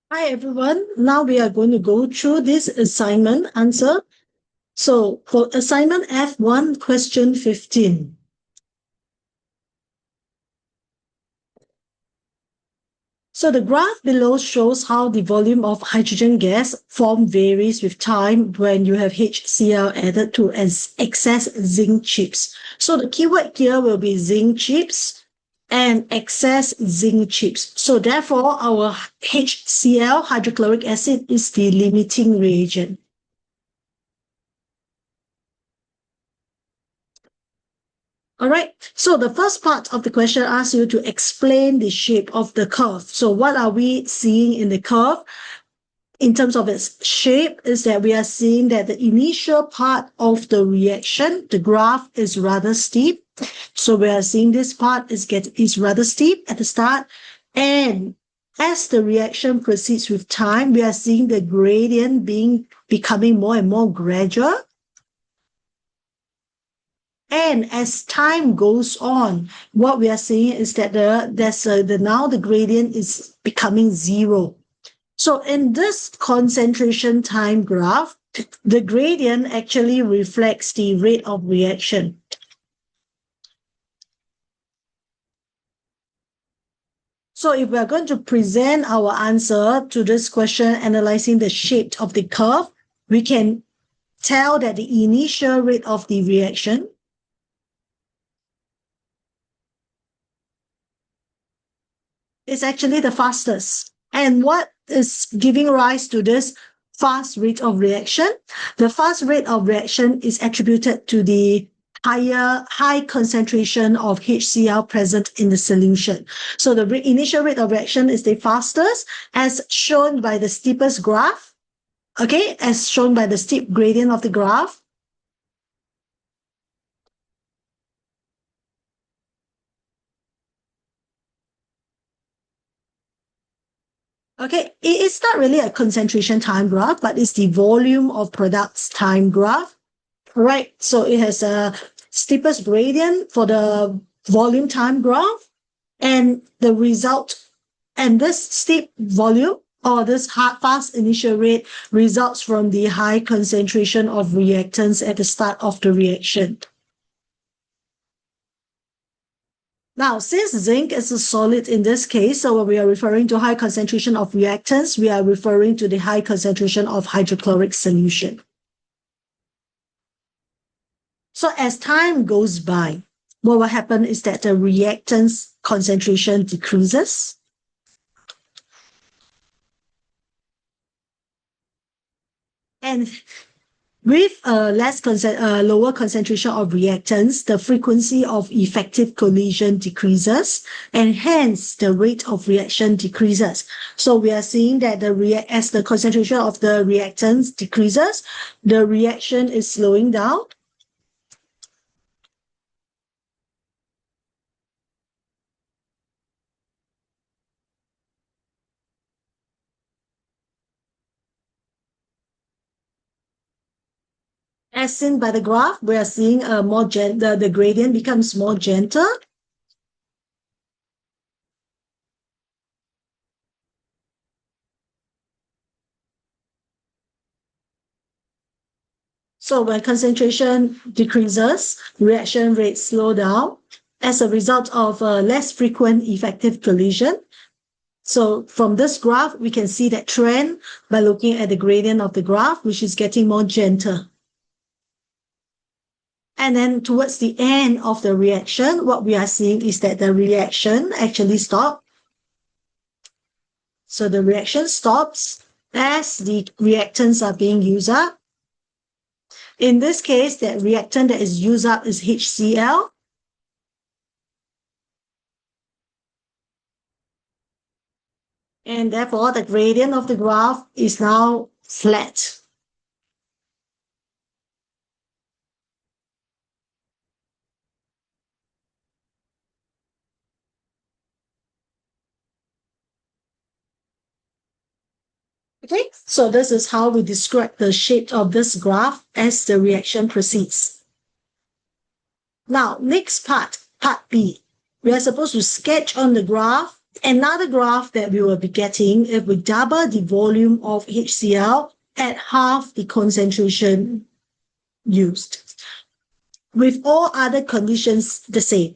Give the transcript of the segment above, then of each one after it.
Hi everyone. Now we are going to go through this assignment answer. So for assignment F1 question 15. So the graph below shows how the volume of hydrogen gas formed varies with time when you have HCl added to excess zinc chips. So the keyword here will be zinc chips and excess zinc chips. So therefore our HCl, hydrochloric acid, is the limiting reagent. All right. So the first part of the question asks you to explain the shape of the curve. So what are we seeing in the curve? In terms of its shape, is that we are seeing that the initial part of the reaction, the graph is rather steep. So we are seeing this part is rather steep at the start. And as the reaction proceeds with time, we are seeing the gradient becoming more and more gradual. And as time goes on, what we are seeing is that now the gradient is becoming zero. So in this concentration time graph, the gradient actually reflects the rate of reaction. So if we are going to present our answer to this question, analyzing the shape of the curve, we can tell that the initial rate of the reaction is actually the fastest. And what is giving rise to this fast rate of reaction? The fast rate of reaction is attributed to the high concentration of HCl present in the solution. So the initial rate of reaction is the fastest, as shown by the steepest graph. Okay, as shown by the steep gradient of the graph. Okay, it is not really a concentration time graph, but it's the volume of products time graph. Right, so it has a steepest gradient for the volume time graph, and the result, and this steep volume or this fast initial rate results from the high concentration of reactants at the start of the reaction. Now, since zinc is a solid in this case, so when we are referring to high concentration of reactants, we are referring to the high concentration of hydrochloric solution. So as time goes by, what will happen is that the reactants concentration decreases. And with a lower concentration of reactants, the frequency of effective collision decreases, and hence the rate of reaction decreases. So we are seeing that as the concentration of the reactants decreases, the reaction is slowing down. As seen by the graph, we are seeing the gradient becomes more gentle. So when concentration decreases, reaction rates slow down as a result of less frequent effective collision. So from this graph, we can see that trend by looking at the gradient of the graph, which is getting more gentle. And then towards the end of the reaction, what we are seeing is that the reaction actually stops. So the reaction stops as the reactants are being used up. In this case, the reactant that is used up is HCl. And therefore, the gradient of the graph is now flat. Okay, so this is how we describe the shape of this graph as the reaction proceeds. Now, next part B. We are supposed to sketch on the graph another graph that we will be getting if we double the volume of HCl at half the concentration used, with all other conditions the same.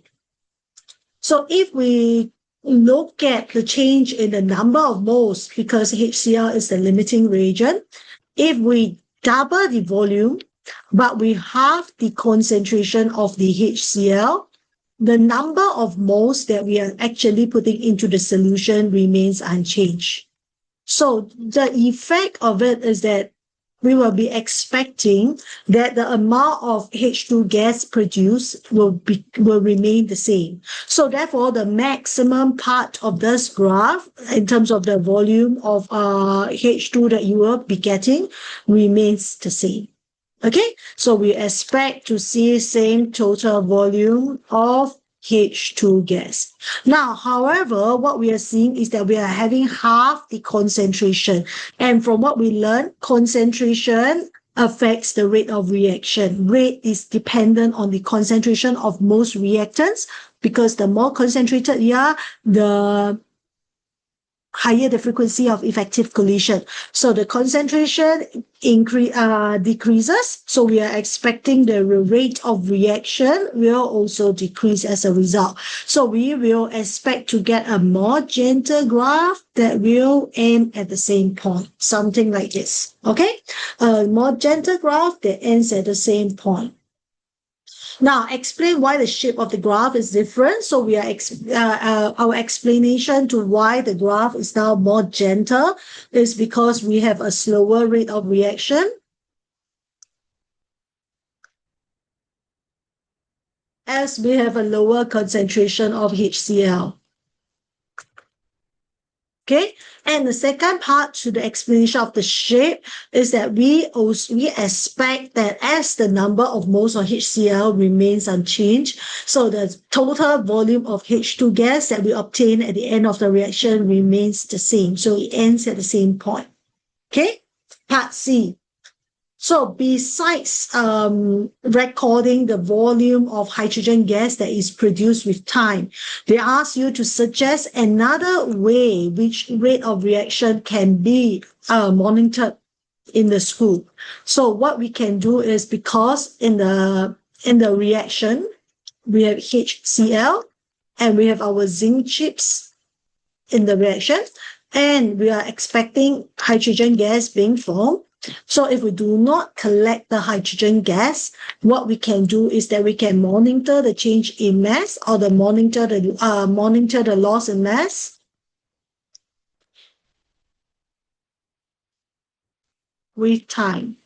So if we look at the change in the number of moles, because HCl is the limiting reagent, if we double the volume, but we halve the concentration of the HCl, the number of moles that we are actually putting into the solution remains unchanged. So the effect of it is that we will be expecting that the amount of H2 gas produced will remain the same. So therefore, the maximum part of this graph, in terms of the volume of H2 that you will be getting, remains the same. Okay, so we expect to see same total volume of H2 gas. Now, however, what we are seeing is that we are having half the concentration. And from what we learned, concentration affects the rate of reaction. Rate is dependent on the concentration of most reactants, because the more concentrated you are, the higher the frequency of effective collision. So the concentration decreases. So we are expecting the rate of reaction will also decrease as a result. So we will expect to get a more gentle graph that will end at the same point, something like this. Okay, a more gentle graph that ends at the same point. Now, explain why the shape of the graph is different. So we are our explanation to why the graph is now more gentle is because we have a slower rate of reaction, as we have a lower concentration of HCl. Okay, and the second part to the explanation of the shape is that we expect that as the number of moles of HCl remains unchanged, so the total volume of H2 gas that we obtain at the end of the reaction remains the same. So it ends at the same point. Okay, part C. So besides recording the volume of hydrogen gas that is produced with time, they ask you to suggest another way which rate of reaction can be monitored in the school. So what we can do is, because in the reaction, we have HCl and we have our zinc chips in the reaction, and we are expecting hydrogen gas being formed. So if we do not collect the hydrogen gas, what we can do is that we can monitor the change in mass, or monitor the loss in mass with time.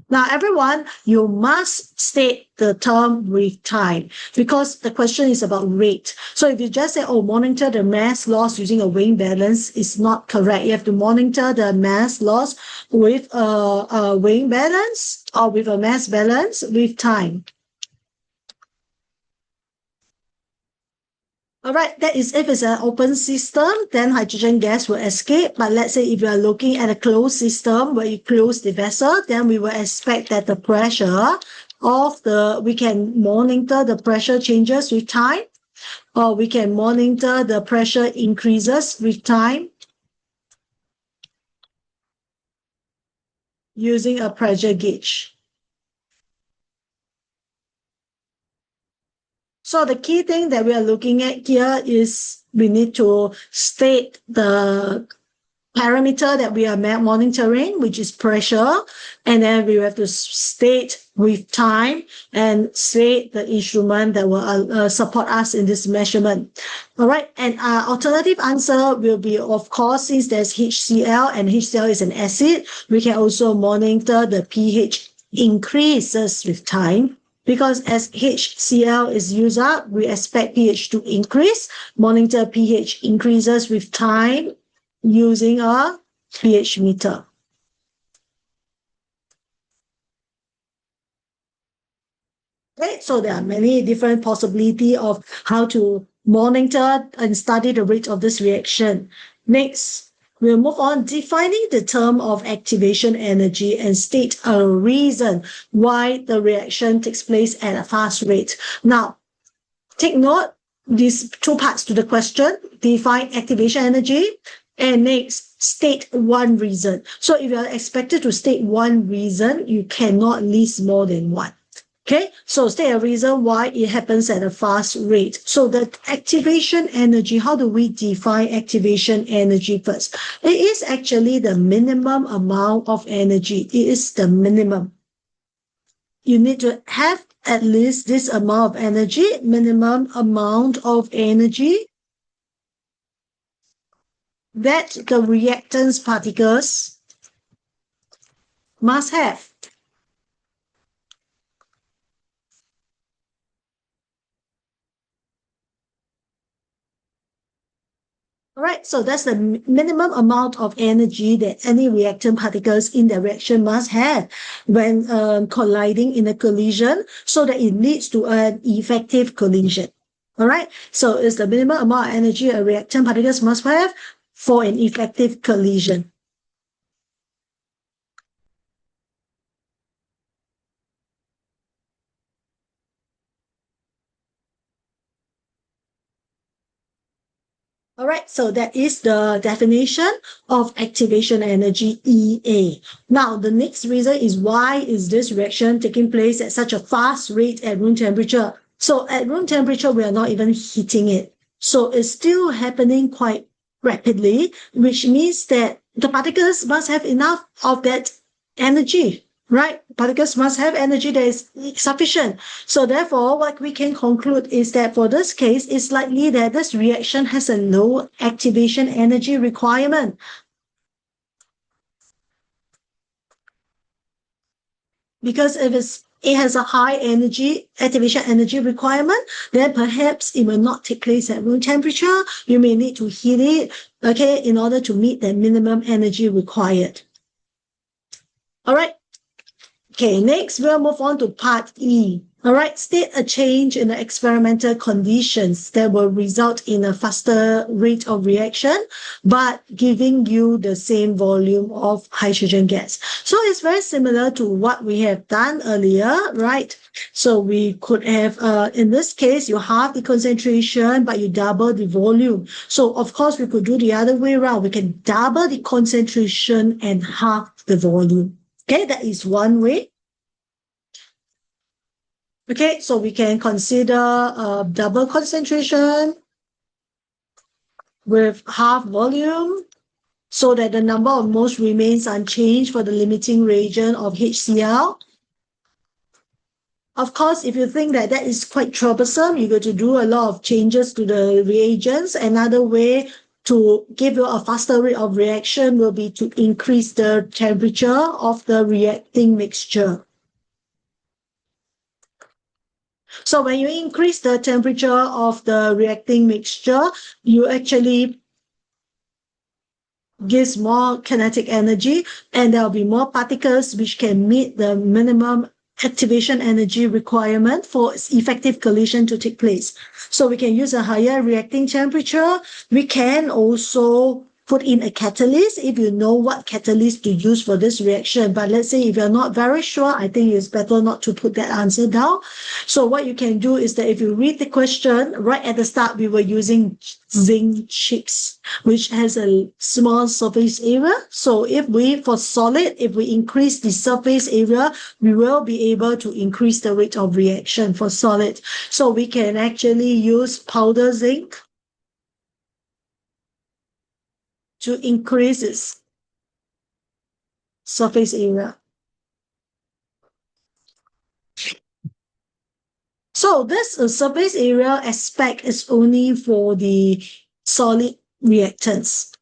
Now, everyone, you must state the term with time, because the question is about rate. So if you just say, oh, monitor the mass loss using a weighing balance, is not correct. You have to monitor the mass loss with a weighing balance or with a mass balance with time. All right, that is if it's an open system, then hydrogen gas will escape. But let's say if you are looking at a closed system where you close the vessel, then we will expect that the pressure we can monitor the pressure changes with time, or we can monitor the pressure increases with time using a pressure gauge. So the key thing that we are looking at here is we need to state the parameter that we are monitoring, which is pressure, and then we have to state with time and state the instrument that will support us in this measurement. All right, and alternative answer will be, of course, since there's HCl and HCl is an acid, we can also monitor the pH increases with time. Because as HCl is used up, we expect pH to increase. Monitor pH increases with time using a pH meter. Okay, so there are many different possibilities of how to monitor and study the rate of this reaction. Next, we'll move on, defining the term of activation energy and state a reason why the reaction takes place at a fast rate. Now, take note, these two parts to the question: define activation energy, and next, state one reason. So if you are expected to state one reason, you cannot list more than one. Okay, so state a reason why it happens at a fast rate. So the activation energy, how do we define activation energy first? It is actually the minimum amount of energy. It is the minimum. You need to have at least this amount of energy, minimum amount of energy that the reactants particles must have. All right, so that's the minimum amount of energy that any reactant particles in the reaction must have when colliding in a collision, so that it leads to an effective collision. All right, so it's the minimum amount of energy a reactant particles must have for an effective collision. All right, so that is the definition of activation energy, EA. Now, the next reason is, why is this reaction taking place at such a fast rate at room temperature? So at room temperature, we are not even heating it. So it's still happening quite rapidly, which means that the particles must have enough of that energy, right? Particles must have energy that is sufficient. So therefore, what we can conclude is that for this case, it's likely that this reaction has a low activation energy requirement. Because if it has a high energy, activation energy requirement, then perhaps it will not take place at room temperature. You may need to heat it, okay, in order to meet the minimum energy required. All right. Okay, next we'll move on to part E. All right, state a change in the experimental conditions that will result in a faster rate of reaction, but giving you the same volume of hydrogen gas. So it's very similar to what we have done earlier, right? So we could have, in this case, you halve the concentration, but you double the volume. So of course, we could do the other way around. We can double the concentration and halve the volume. Okay, that is one way. Okay, so we can consider double concentration with half volume, so that the number of moles remains unchanged for the limiting reagent of HCl. Of course, if you think that that is quite troublesome, you're going to do a lot of changes to the reagents. Another way to give you a faster rate of reaction will be to increase the temperature of the reacting mixture. So when you increase the temperature of the reacting mixture, you actually gives more kinetic energy, and there will be more particles which can meet the minimum activation energy requirement for effective collision to take place. So we can use a higher reacting temperature. We can also put in a catalyst if you know what catalyst to use for this reaction. But let's say if you're not very sure, I think it's better not to put that answer down. So what you can do is that if you read the question, right at the start, we were using zinc chips, which has a small surface area. So if we, for solid, if we increase the surface area, we will be able to increase the rate of reaction for solid. So we can actually use powder zinc to increase its surface area. So this surface area aspect is only for the solid reactants.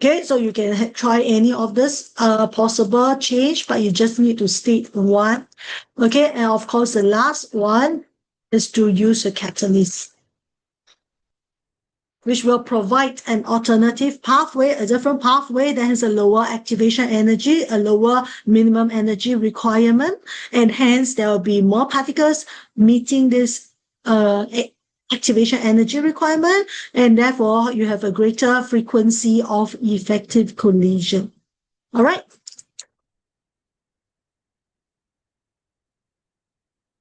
Okay, so you can try any of this possible change, but you just need to state one. Okay, and of course the last one is to use a catalyst, which will provide an alternative pathway, a different pathway that has a lower activation energy, a lower minimum energy requirement, and hence there will be more particles meeting this activation energy requirement, and therefore you have a greater frequency of effective collision. All right.